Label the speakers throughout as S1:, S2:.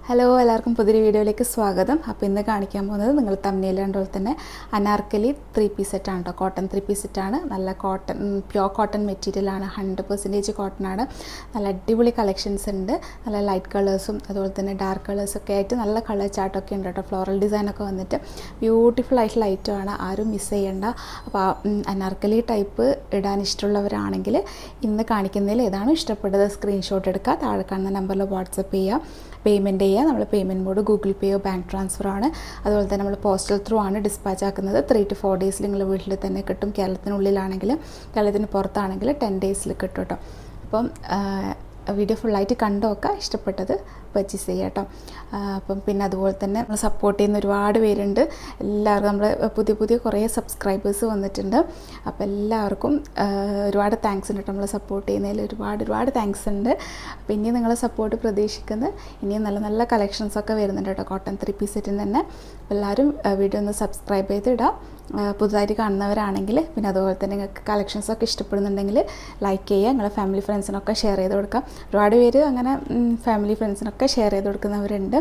S1: Hello എല്ലാവർക്കും പുതിയൊരു വീഡിയോയിലേക്ക് സ്വാഗതം. അപ്പോൾ ഇന്ന് കാണിക്കാൻ പോകുന്നത് നിങ്ങൾ തമ്മിൽ കണ്ടപോലെ തന്നെ അനാർക്കലി 3 പീസ് സെറ്റാണ് കേട്ടോ. കോട്ടൺ 3 പീസ് സെറ്റാണ്. നല്ല കോട്ടൺ, പ്യോർ കോട്ടൺ മെറ്റീരിയലാണ്. 100% കോട്ടണാണ്. നല്ല അടിപൊളി കളക്ഷൻസ് ഉണ്ട്. നല്ല ലൈറ്റ് കളേഴ്സും അതുപോലെ തന്നെ ഡാർക്ക് കളേഴ്സൊക്കെ ആയിട്ട് നല്ല കളർ ചാർട്ടൊക്കെ ഉണ്ട് കേട്ടോ. ഫ്ലോറൽ ഡിസൈനൊക്കെ വന്നിട്ട് ബ്യൂട്ടിഫുൾ ആയിട്ടുള്ള ഐറ്റമാണ്. ആരും മിസ് ചെയ്യേണ്ട. അപ്പോൾ അനാർക്കലി ടൈപ്പ് ഇടാൻ ഇഷ്ടമുള്ളവരാണെങ്കിൽ ഇന്ന് കാണിക്കുന്നതിൽ ഏതാണോ ഇഷ്ടപ്പെട്ടത് സ്ക്രീൻഷോട്ട് എടുക്കുക. താഴെ കാണുന്ന നമ്പറിൽ വാട്സപ്പ് ചെയ്യുക, പേയ്മെൻറ്റ് ചെയ്യുക. നമ്മൾ പേയ്മെൻറ്റ് മോഡ് ഗൂഗിൾ പേയോ ബാങ്ക് ട്രാൻസ്ഫർ ആണ്. അതുപോലെ തന്നെ നമ്മൾ പോസ്റ്റൽ ത്രൂ ആണ് ഡിസ്പാച്ച് ആക്കുന്നത്. 3 to 4 ഡേയ്സിൽ നിങ്ങൾ വീട്ടിൽ തന്നെ കിട്ടും. കേരളത്തിനുള്ളിലാണെങ്കിൽ, കേരളത്തിന് പുറത്താണെങ്കിൽ 10 ഡേയ്സിൽ കിട്ടും കേട്ടോ. അപ്പം വീഡിയോ ഫുള്ളായിട്ട് കണ്ടു നോക്കുക, ഇഷ്ടപ്പെട്ടത് പർച്ചേസ് ചെയ്യുക കേട്ടോ. അപ്പം പിന്നെ അതുപോലെ തന്നെ നമ്മൾ സപ്പോർട്ട് ചെയ്യുന്ന ഒരുപാട് പേരുണ്ട്. എല്ലാവർക്കും നമ്മൾ പുതിയ കുറേ സബ്സ്ക്രൈബേഴ്സ് വന്നിട്ടുണ്ട്. അപ്പോൾ എല്ലാവർക്കും ഒരുപാട് താങ്ക്സ് ഉണ്ട് കേട്ടോ. നമ്മൾ സപ്പോർട്ട് ചെയ്യുന്നതിൽ ഒരുപാട് താങ്ക്സ് ഉണ്ട്. അപ്പോൾ ഇനിയും നിങ്ങളെ സപ്പോർട്ട് പ്രതീക്ഷിക്കുന്നത്, ഇനിയും നല്ല നല്ല കളക്ഷൻസൊക്കെ വരുന്നുണ്ട് കേട്ടോ. കോട്ടൺ 3 പീസ് സെറ്റിന് തന്നെ. എല്ലാവരും വീഡിയോ ഒന്ന് സബ്സ്ക്രൈബ് ചെയ്തിടാം, പുതുതായിട്ട് കാണുന്നവരാണെങ്കിൽ. പിന്നെ അതുപോലെ തന്നെ നിങ്ങൾക്ക് കളക്ഷൻസൊക്കെ ഇഷ്ടപ്പെടുന്നുണ്ടെങ്കിൽ ലൈക്ക് ചെയ്യുക. നിങ്ങളെ ഫാമിലി ഫ്രണ്ട്സിനൊക്കെ ഷെയർ ചെയ്ത് കൊടുക്കാം. ഒരുപാട് പേര് അങ്ങനെ ഫാമിലി ഫ്രണ്ട്സിനൊക്കെ ഷെയർ ചെയ്ത് കൊടുക്കുന്നവരുണ്ട്.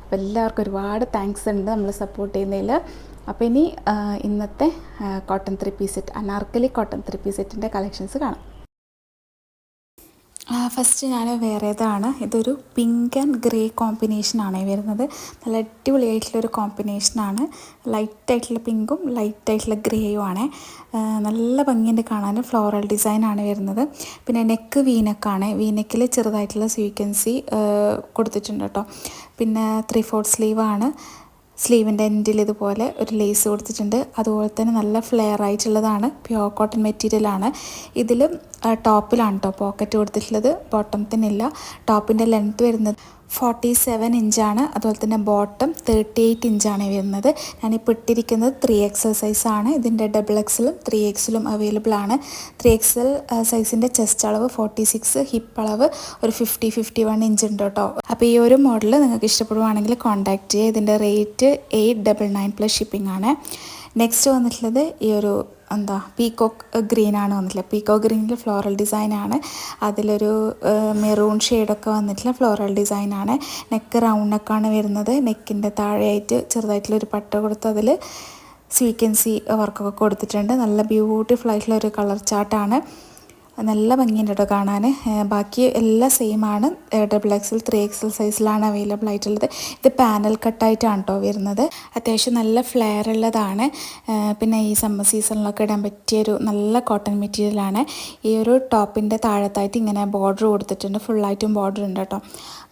S1: അപ്പോൾ എല്ലാവർക്കും ഒരുപാട് താങ്ക്സ് ഉണ്ട് നമ്മൾ സപ്പോർട്ട് ചെയ്യുന്നതിൽ. അപ്പോൾ ഇനി ഇന്നത്തെ cotton 3 piece set, Anarkali cotton 3 piece സെറ്റിൻ്റെ കളക്ഷൻസ് കാണാം. ഫസ്റ്റ് ഞാൻ വേറേതാണ്. ഇതൊരു പിങ്ക് ആൻഡ് ഗ്രേ കോമ്പിനേഷനാണ് വരുന്നത്. നല്ല അടിപൊളിയായിട്ടുള്ളൊരു കോമ്പിനേഷനാണ്. ലൈറ്റായിട്ടുള്ള പിങ്കും ലൈറ്റായിട്ടുള്ള ഗ്രേയും ആണ്. നല്ല ഭംഗിയുണ്ട് കാണാൻ. ഫ്ലോറൽ ഡിസൈനാണ് വരുന്നത്. പിന്നെ നെക്ക് വീനെക്കാണ്. വീനെക്കിൽ ചെറുതായിട്ടുള്ള സ്വീക്വൻസി കൊടുത്തിട്ടുണ്ട് കേട്ടോ. പിന്നെ 3/4 സ്ലീവാണ്. സ്ലീവിൻ്റെ എൻഡിൽ ഇതുപോലെ ഒരു ലേസ് കൊടുത്തിട്ടുണ്ട്. അതുപോലെ തന്നെ നല്ല ഫ്ലെയർ ആയിട്ടുള്ളതാണ്. പ്യോർ കോട്ടൺ മെറ്റീരിയലാണ്. ഇതിൽ ടോപ്പിലാണ് കേട്ടോ പോക്കറ്റ് കൊടുത്തിട്ടുള്ളത്. ബോട്ടത്തിനില്ല. ടോപ്പിൻ്റെ ലെങ്ത്ത് വരുന്നത് 47 ഇഞ്ചാണ്. അതുപോലെ തന്നെ ബോട്ടം 38 ഇഞ്ചാണ് വരുന്നത്. ഞാനിപ്പോൾ ഇട്ടിരിക്കുന്നത് 3XL സൈസാണ്. ഇതിൻ്റെ XXLും 3XLും അവൈലബിൾ ആണ്. 3XL സൈസിൻ്റെ ചെസ്റ്റ് അളവ് 46, ഹിപ്പ് അളവ് ഒരു 50-51 ഇഞ്ച് ഉണ്ട് കേട്ടോ. അപ്പോൾ ഈ ഒരു മോഡൽ നിങ്ങൾക്ക് ഇഷ്ടപ്പെടുവാണെങ്കിൽ കോൺടാക്റ്റ് ചെയ്യുക. ഇതിൻ്റെ റേറ്റ് 899 പ്ലസ് ഷിപ്പിംഗ് ആണ്. നെക്സ്റ്റ് വന്നിട്ടുള്ളത് ഈ ഒരു പീക്കോക്ക് ഗ്രീനാണ് വന്നിട്ടുള്ളത്. പീക്കോക്ക് ഗ്രീനിൽ ഫ്ലോറൽ ഡിസൈനാണ്. അതിലൊരു മെറൂൺ ഷെയ്ഡൊക്കെ വന്നിട്ടുള്ള ഫ്ലോറൽ ഡിസൈനാണ്. നെക്ക് റൗണ്ട് നെക്കാണ് വരുന്നത്. നെക്കിൻ്റെ താഴെയായിട്ട് ചെറുതായിട്ടുള്ളൊരു പട്ട കൊടുത്ത് അതിൽ സീക്വൻസി വർക്കൊക്കെ കൊടുത്തിട്ടുണ്ട്. നല്ല ബ്യൂട്ടിഫുൾ ആയിട്ടുള്ള ഒരു കളർ ചാർട്ടാണ്. നല്ല ഭംഗിയുണ്ട് കേട്ടോ കാണാൻ. ബാക്കി എല്ലാം സെയിം ആണ്. XXL 3XL സൈസിലാണ് അവൈലബിൾ ആയിട്ടുള്ളത്. ഇത് പാനൽ കട്ടായിട്ടാണ് കേട്ടോ വരുന്നത്. അത്യാവശ്യം നല്ല ഫ്ലെയർ ഉള്ളതാണ്. പിന്നെ ഈ സമ്മർ സീസണിലൊക്കെ ഇടാൻ പറ്റിയൊരു നല്ല കോട്ടൺ മെറ്റീരിയലാണ്. ഈ ഒരു ടോപ്പിൻ്റെ താഴത്തായിട്ട് ഇങ്ങനെ ബോർഡർ കൊടുത്തിട്ടുണ്ട്. ഫുള്ളായിട്ടും ബോർഡർ ഉണ്ട് കേട്ടോ.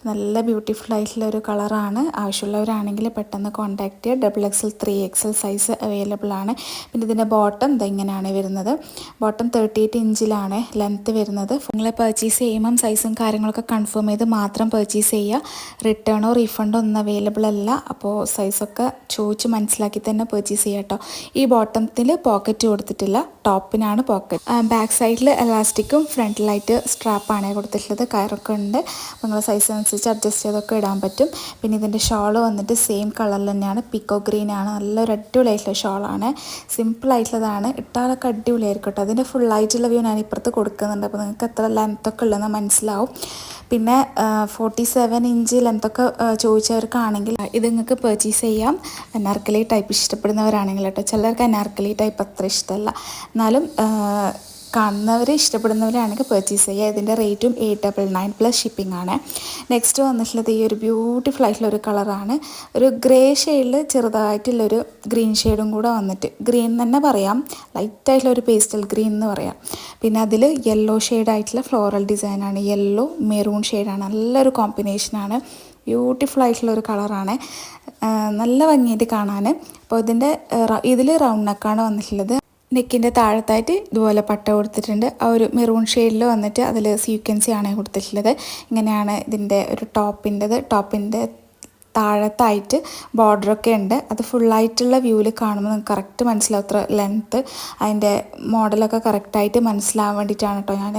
S1: നല്ല ബ്യൂട്ടിഫുൾ ആയിട്ടുള്ള ഒരു കളറാണ്. ആവശ്യമുള്ളവരാണെങ്കിൽ പെട്ടെന്ന് കോൺടാക്റ്റ് ചെയ്യുക. XXL 3XL സൈസ് അവൈലബിൾ ആണ്. പിന്നെ ഇതിൻ്റെ ബോട്ടം ഇങ്ങനെയാണ് വരുന്നത്. ബോട്ടം 38 ഇഞ്ചിലാണ് ലെങ്ത്ത് വരുന്നത്. നിങ്ങൾ പർച്ചേസ് ചെയ്യുമ്പം സൈസും കാര്യങ്ങളൊക്കെ കൺഫേം ചെയ്ത് മാത്രം പർച്ചേസ് ചെയ്യുക. റിട്ടേണോ റീഫണ്ടോ ഒന്നും അവൈലബിൾ അല്ല. അപ്പോൾ സൈസൊക്കെ ചോദിച്ച് മനസ്സിലാക്കി തന്നെ പർച്ചേസ് ചെയ്യുക കേട്ടോ. ഈ ബോട്ടത്തിൽ പോക്കറ്റ് കൊടുത്തിട്ടില്ല. ടോപ്പിനാണ് പോക്കറ്റ്. ബാക്ക് സൈഡിൽ എലാസ്റ്റിക്കും ഫ്രണ്ടിലായിട്ട് സ്ട്രാപ്പാണ് കൊടുത്തിട്ടുള്ളത്. കയറൊക്കെ ഉണ്ട്. അപ്പോൾ നിങ്ങൾ സൈസ് അനുസരിച്ച് അഡ്ജസ്റ്റ് ചെയ്തൊക്കെ ഇടാൻ പറ്റും. പിന്നെ ഇതിൻ്റെ ഷോള് വന്നിട്ട് സെയിം കളറിൽ തന്നെയാണ്. പിക്കോ ഗ്രീൻ ആണ്. നല്ലൊരു അടിപൊളിയായിട്ടുള്ള ഷോളാണ്. സിമ്പിളായിട്ടുള്ളതാണ്. ഇട്ടാലൊക്കെ അടിപൊളിയായിരിക്കും കേട്ടോ. അതിൻ്റെ ഫുള്ളായിട്ടുള്ള വ്യൂ ഞാൻ ഇപ്പുറത്ത് കൊടുക്കുന്നുണ്ട്. അപ്പോൾ നിങ്ങൾക്ക് എത്ര ലെങ്ത്തൊക്കെ ഉള്ളതെന്ന് മനസ്സിലാവും. പിന്നെ 47 ഇഞ്ച് ലെങ്ത്തൊക്കെ ചോദിച്ചവർക്കാണെങ്കിൽ ഇത് നിങ്ങൾക്ക് പർച്ചേസ് ചെയ്യാം. അനാർക്കലി ടൈപ്പ് ഇഷ്ടപ്പെടുന്നവരാണെങ്കിൽ കേട്ടോ. ചിലർക്ക് അനാർക്കലി ടൈപ്പ് അത്ര ഇഷ്ടമല്ല. എന്നാലും കാണുന്നവർ ഇഷ്ടപ്പെടുന്നവരാണെങ്കിൽ പർച്ചേസ് ചെയ്യുക. ഇതിൻ്റെ റേറ്റും 899 പ്ലസ് ഷിപ്പിംഗ് ആണ്. നെക്സ്റ്റ് വന്നിട്ടുള്ളത് ഈ ഒരു ബ്യൂട്ടിഫുൾ ആയിട്ടുള്ള ഒരു കളറാണ്. ഒരു ഗ്രേ ഷെയ്ഡിൽ ചെറുതായിട്ടുള്ളൊരു ഗ്രീൻ ഷെയ്ഡും കൂടെ വന്നിട്ട്, ഗ്രീൻ തന്നെ പറയാം, ലൈറ്റായിട്ടുള്ള ഒരു പേസ്റ്റൽ ഗ്രീൻ എന്ന് പറയാം. പിന്നെ അതിൽ യെല്ലോ ഷെയ്ഡായിട്ടുള്ള ഫ്ലോറൽ ഡിസൈനാണ്. യെല്ലോ മെറൂൺ ഷെയ്ഡാണ്. നല്ലൊരു കോമ്പിനേഷനാണ്. ബ്യൂട്ടിഫുൾ ആയിട്ടുള്ള ഒരു കളറാണ്. നല്ല ഭംഗിയായിട്ട് കാണാൻ. അപ്പോൾ ഇതിൽ റൗണ്ട് നെക്കാണ് വന്നിട്ടുള്ളത്. നെക്കിൻ്റെ താഴത്തായിട്ട് ഇതുപോലെ പട്ട കൊടുത്തിട്ടുണ്ട്. ആ ഒരു മെറൂൺ ഷെയ്ഡിൽ വന്നിട്ട് അതിൽ സീക്വൻസി ആണ് കൊടുത്തിട്ടുള്ളത്. ഇങ്ങനെയാണ് ഇതിൻ്റെ ഒരു ടോപ്പിൻ്റെ താഴത്തായിട്ട് ബോർഡറൊക്കെ ഉണ്ട്. അത് ഫുള്ളായിട്ടുള്ള വ്യൂവിൽ കാണുമ്പോൾ നിങ്ങൾക്ക് കറക്റ്റ് മനസ്സിലാവും അത്ര ലെങ്ത്ത്. അതിൻ്റെ മോഡലൊക്കെ കറക്റ്റായിട്ട് മനസ്സിലാവാൻ വേണ്ടിയിട്ടാണ് കേട്ടോ ഞാൻ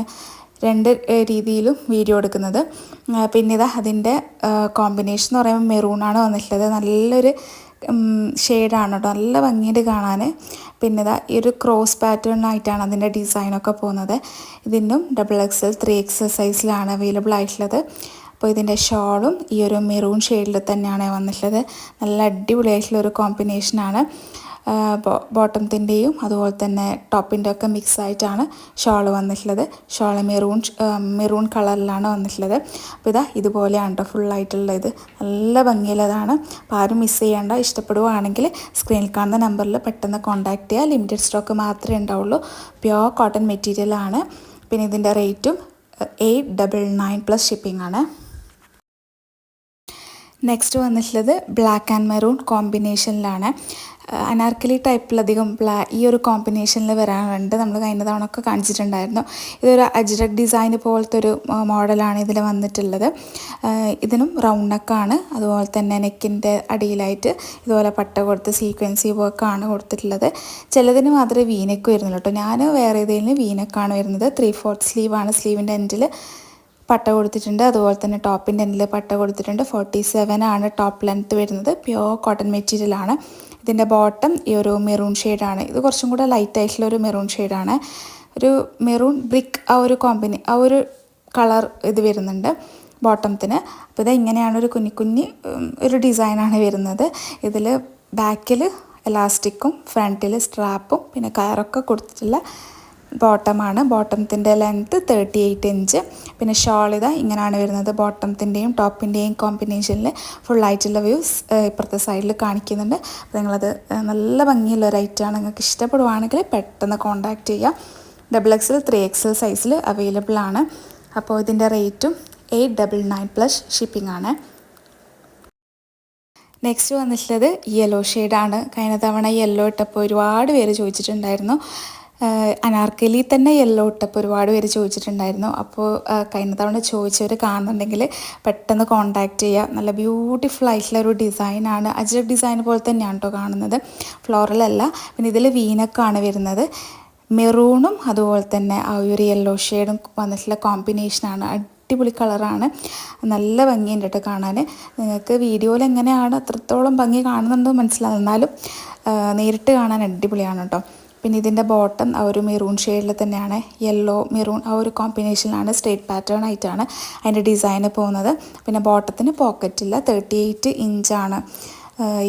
S1: 2 രീതിയിലും വീഡിയോ എടുക്കുന്നത്. പിന്നെ അതിൻ്റെ കോമ്പിനേഷൻ എന്ന് പറയുമ്പോൾ മെറൂണാണ് വന്നിട്ടുള്ളത്. നല്ലൊരു ഷെയ്ഡാണ് കേട്ടോ. നല്ല ഭംഗിയിട്ട് കാണാൻ. പിന്നെ ഈ ഒരു ക്രോസ് പാറ്റേൺ ആയിട്ടാണ് അതിൻ്റെ ഡിസൈനൊക്കെ പോകുന്നത്. ഇതിനും XXL 3XL സൈസിലാണ് അവൈലബിൾ ആയിട്ടുള്ളത്. അപ്പോൾ ഇതിൻ്റെ ഷോളും ഈ ഒരു മെറൂൺ ഷെയ്ഡിൽ തന്നെയാണ് വന്നിട്ടുള്ളത്. നല്ല അടിപൊളിയായിട്ടുള്ളൊരു കോമ്പിനേഷനാണ്. ബോട്ടത്തിൻ്റെയും അതുപോലെ തന്നെ ടോപ്പിൻ്റെ ഒക്കെ മിക്സ് ആയിട്ടാണ് ഷോൾ വന്നിട്ടുള്ളത്. ഷോൾ മെറൂൺ കളറിലാണ് വന്നിട്ടുള്ളത്. അപ്പോൾ ഇതുപോലെയാണ് കേട്ടോ ഫുള്ളായിട്ടുള്ള ഇത്. നല്ല ഭംഗിയുള്ളതാണ്. അപ്പോൾ ആരും മിസ് ചെയ്യേണ്ട. ഇഷ്ടപ്പെടുകയാണെങ്കിൽ സ്ക്രീനിൽ കാണുന്ന നമ്പറിൽ പെട്ടെന്ന് കോൺടാക്റ്റ് ചെയ്യുക. ലിമിറ്റഡ് സ്റ്റോക്ക് മാത്രമേ ഉണ്ടാവുള്ളൂ. പ്യുവർ കോട്ടൺ മെറ്റീരിയലാണ്. പിന്നെ ഇതിൻ്റെ റേറ്റും 899 പ്ലസ് ഷിപ്പിംഗ് ആണ്. നെക്സ്റ്റ് വന്നിട്ടുള്ളത് ബ്ലാക്ക് ആൻഡ് മെറൂൺ കോമ്പിനേഷനിലാണ്. അനാർക്കലി ടൈപ്പിലധികം ഈ ഒരു കോമ്പിനേഷനിൽ വരാറുണ്ട്. നമ്മൾ കഴിഞ്ഞ തവണ ഒക്കെ കാണിച്ചിട്ടുണ്ടായിരുന്നു. ഇതൊരു അജ്രക് ഡിസൈൻ പോലത്തെ ഒരു മോഡലാണ് ഇതിൽ വന്നിട്ടുള്ളത്. ഇതിനും റൗണ്ട് നെക്കാണ്. അതുപോലെ തന്നെ നെക്കിൻ്റെ അടിയിലായിട്ട് ഇതുപോലെ പട്ട കൊടുത്ത് സീക്വൻസി വർക്കാണ് കൊടുത്തിട്ടുള്ളത്. ചിലതിന് മാത്രമേ വീനെക്ക് വരുന്നുള്ളൂ കേട്ടോ. ഞാൻ വേറെ ഏതെങ്കിലും വീനെക്കാണ് വരുന്നത്. 3/4 സ്ലീവാണ്. സ്ലീവിൻ്റെ എൻഡിൽ പട്ട കൊടുത്തിട്ടുണ്ട്. അതുപോലെ തന്നെ ടോപ്പിൻ്റെ എൻഡിൽ പട്ട കൊടുത്തിട്ടുണ്ട്. 47 ആണ് ടോപ്പ് ലെങ്ത്ത് വരുന്നത്. പ്യുവർ കോട്ടൺ മെറ്റീരിയലാണ്. ഇതിൻ്റെ ബോട്ടം ഈ ഒരു മെറൂൺ ഷെയ്ഡാണ്. ഇത് കുറച്ചും കൂടെ ലൈറ്റ് ആയിട്ടുള്ള ഒരു മെറൂൺ ഷെയ്ഡാണ്. ഒരു മെറൂൺ ബ്രിക്ക് ആ ഒരു കളർ ഇത് വരുന്നുണ്ട് ബോട്ടത്തിന്. അപ്പോൾ ഇങ്ങനെയാണ് ഒരു കുഞ്ഞി ഒരു ഡിസൈനാണ് വരുന്നത്. ഇതിൽ ബാക്കിൽ എലാസ്റ്റിക്കും ഫ്രണ്ടിൽ സ്ട്രാപ്പും പിന്നെ കയറൊക്കെ കൊടുത്തിട്ടുള്ള ബോട്ടമാണ്. ബോട്ടത്തിൻ്റെ ലെങ്ത്ത് 38 ഇഞ്ച്. പിന്നെ ഷോൾ ഇങ്ങനെയാണ് വരുന്നത്. ബോട്ടത്തിൻ്റെയും ടോപ്പിൻ്റെയും കോമ്പിനേഷനിൽ ഫുള്ളായിട്ടുള്ള വ്യൂസ് ഇപ്പുറത്തെ സൈഡിൽ കാണിക്കുന്നുണ്ട്. അപ്പോൾ നിങ്ങളത് നല്ല ഭംഗിയുള്ള ഒരു ഐറ്റമാണ്. നിങ്ങൾക്ക് ഇഷ്ടപ്പെടുവാണെങ്കിൽ പെട്ടെന്ന് കോൺടാക്റ്റ് ചെയ്യുക. XXL 3XL സൈസിൽ അവൈലബിൾ ആണ്. അപ്പോൾ ഇതിൻ്റെ റേറ്റും 899 പ്ലസ് ഷിപ്പിംഗ് ആണ്. നെക്സ്റ്റ് വന്നിട്ടുള്ളത് യെല്ലോ ഷെയ്ഡാണ്. കഴിഞ്ഞ തവണ യെല്ലോ ഇട്ടപ്പോൾ ഒരുപാട് പേര് ചോദിച്ചിട്ടുണ്ടായിരുന്നു. അനാർക്കലി തന്നെ യെല്ലോ ഇട്ടപ്പോൾ ഒരുപാട് പേര് ചോദിച്ചിട്ടുണ്ടായിരുന്നു. അപ്പോൾ കഴിഞ്ഞ തവണ ചോദിച്ചവർ കാണുന്നുണ്ടെങ്കിൽ പെട്ടെന്ന് കോൺടാക്റ്റ് ചെയ്യുക. നല്ല ബ്യൂട്ടിഫുൾ ആയിട്ടുള്ള ഒരു ഡിസൈനാണ്. അജ്രക് ഡിസൈൻ പോലെ തന്നെയാണ് കേട്ടോ കാണുന്നത്. ഫ്ലോറലല്ല. പിന്നെ ഇതിൽ വീനക്കാണ് വരുന്നത്. മെറൂണും അതുപോലെ തന്നെ ആ ഒരു യെല്ലോ ഷെയ്ഡും വന്നിട്ടുള്ള കോമ്പിനേഷനാണ്. അടിപൊളി കളറാണ്. നല്ല ഭംഗിയുണ്ട് കേട്ടോ കാണാൻ. നിങ്ങൾക്ക് വീഡിയോയിൽ എങ്ങനെയാണ് അത്രത്തോളം ഭംഗി കാണുന്നുണ്ടോ മനസ്സിലാവും. എന്നാലും നേരിട്ട് കാണാൻ അടിപൊളിയാണ് കേട്ടോ. പിന്നെ ഇതിൻ്റെ ബോട്ടം ആ ഒരു മെറൂൺ ഷെയ്ഡിൽ തന്നെയാണ്. യെല്ലോ മെറൂൺ ആ ഒരു കോമ്പിനേഷനിലാണ്. സ്ട്രേറ്റ് പാറ്റേൺ ആയിട്ടാണ് അതിൻ്റെ ഡിസൈന് പോകുന്നത്. പിന്നെ ബോട്ടത്തിന് പോക്കറ്റില്ല. 38 ഇഞ്ചാണ്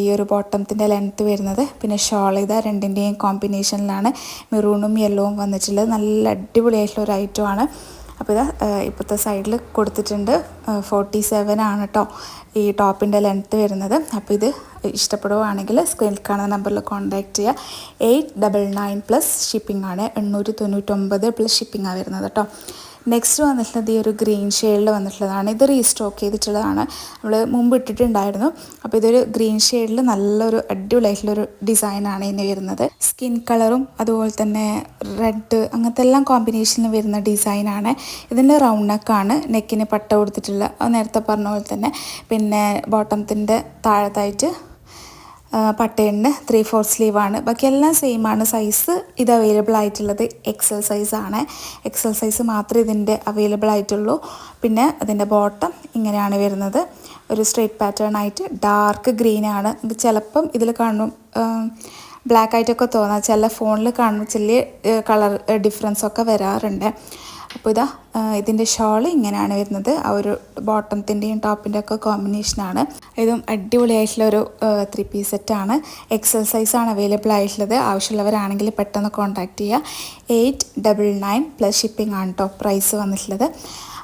S1: ഈ ഒരു ബോട്ടത്തിൻ്റെ ലെങ്ത്ത് വരുന്നത്. പിന്നെ ഷോൾ രണ്ടിൻ്റെയും കോമ്പിനേഷനിലാണ് മെറൂണും യെല്ലോവും വന്നിട്ടുള്ളത്. നല്ല അടിപൊളിയായിട്ടുള്ള ഒരു ഐറ്റമാണ്. അപ്പോൾ ഇപ്പോഴത്തെ സൈഡിൽ കൊടുത്തിട്ടുണ്ട്. 47 ആണ് കേട്ടോ ഈ ടോപ്പിൻ്റെ ലെങ്ത്ത് വരുന്നത്. അപ്പോൾ ഇത് ഇഷ്ടപ്പെടുകയാണെങ്കിൽ സ്ക്രീനിൽ കാണുന്ന നമ്പറിൽ കോൺടാക്റ്റ് ചെയ്യുക. 899 പ്ലസ് ഷിപ്പിംഗ് ആണ്. 899 പ്ലസ് ഷിപ്പിംഗാണ് വരുന്നത് കേട്ടോ. നെക്സ്റ്റ് വന്നിട്ടുള്ളത് ഈ ഒരു ഗ്രീൻ ഷെയ്ഡിൽ വന്നിട്ടുള്ളതാണ്. ഇത് റീസ്റ്റോക്ക് ചെയ്തിട്ടുള്ളതാണ്. നമ്മൾ മുമ്പ് ഇട്ടിട്ടുണ്ടായിരുന്നു. അപ്പോൾ ഇതൊരു ഗ്രീൻ ഷെയ്ഡിൽ നല്ലൊരു അടിപൊളിയായിട്ടുള്ളൊരു ഡിസൈനാണ് ഇതിന് വരുന്നത്. സ്കിൻ കളറും അതുപോലെ തന്നെ റെഡ് അങ്ങനത്തെ എല്ലാം കോമ്പിനേഷനിൽ വരുന്ന ഡിസൈനാണ്. ഇതിൻ്റെ റൗണ്ട് നെക്കാണ്. നെക്കിന് പട്ട കൊടുത്തിട്ടുള്ള നേരത്തെ പറഞ്ഞ പോലെ തന്നെ. പിന്നെ ബോട്ടത്തിൻ്റെ താഴത്തായിട്ട് പട്ടയുണ്ട്. 3/4 സ്ലീവാണ്. ബാക്കി എല്ലാം സെയിം ആണ്. സൈസ് ഇത് അവൈലബിൾ ആയിട്ടുള്ളത് XL സൈസാണ്. XL സൈസ് മാത്രമേ ഇതിൻ്റെ അവൈലബിൾ ആയിട്ടുള്ളൂ. പിന്നെ അതിൻ്റെ ബോട്ടം ഇങ്ങനെയാണ് വരുന്നത്. ഒരു സ്ട്രേറ്റ് പാറ്റേൺ ആയിട്ട് ഡാർക്ക് ഗ്രീനാണ്. ചിലപ്പം ഇതിൽ കാണും ബ്ലാക്ക് ആയിട്ടൊക്കെ തോന്നാം. ചില ഫോണിൽ കാണുമ്പോൾ ചെറിയ കളർ ഡിഫറൻസൊക്കെ വരാറുണ്ട്. അപ്പോൾ ഇതിൻ്റെ ഷോൾ ഇങ്ങനെയാണ് വരുന്നത്. ആ ഒരു ബോട്ടത്തിൻ്റെയും ടോപ്പിൻ്റെ ഒക്കെ കോമ്പിനേഷനാണ്. ഇതും അടിപൊളിയായിട്ടുള്ളൊരു 3 പീസ് സെറ്റാണ്. XL സൈസാണ് അവൈലബിൾ ആയിട്ടുള്ളത്. ആവശ്യമുള്ളവരാണെങ്കിൽ പെട്ടെന്ന് കോൺടാക്റ്റ് ചെയ്യുക. 899 പ്ലസ് ഷിപ്പിംഗ് ആണ് കേട്ടോ പ്രൈസ് വന്നിട്ടുള്ളത്.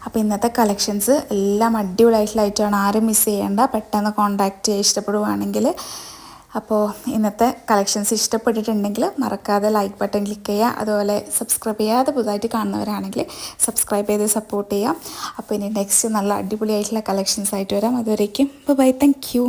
S1: അപ്പോൾ ഇന്നത്തെ കളക്ഷൻസ് എല്ലാം അടിപൊളിയായിട്ടുള്ള ഐറ്റമാണ്. ആരും മിസ് ചെയ്യേണ്ട. പെട്ടെന്ന് കോൺടാക്റ്റ് ചെയ്യുക ഇഷ്ടപ്പെടുവാണെങ്കിൽ. അപ്പോൾ ഇന്നത്തെ കളക്ഷൻസ് ഇഷ്ടപ്പെട്ടിട്ടുണ്ടെങ്കിൽ മറക്കാതെ ലൈക്ക് ബട്ടൺ ക്ലിക്ക് ചെയ്യുക. അതുപോലെ സബ്സ്ക്രൈബ് ചെയ്യാതെ പുതുതായിട്ട് കാണുന്നവരാണെങ്കിൽ സബ്സ്ക്രൈബ് ചെയ്ത് സപ്പോർട്ട് ചെയ്യുക. അപ്പോൾ ഇനി നെക്സ്റ്റ് നല്ല അടിപൊളിയായിട്ടുള്ള കളക്ഷൻസ് ആയിട്ട് വരാം. അതുവരേക്കും ബൈ. Thank you.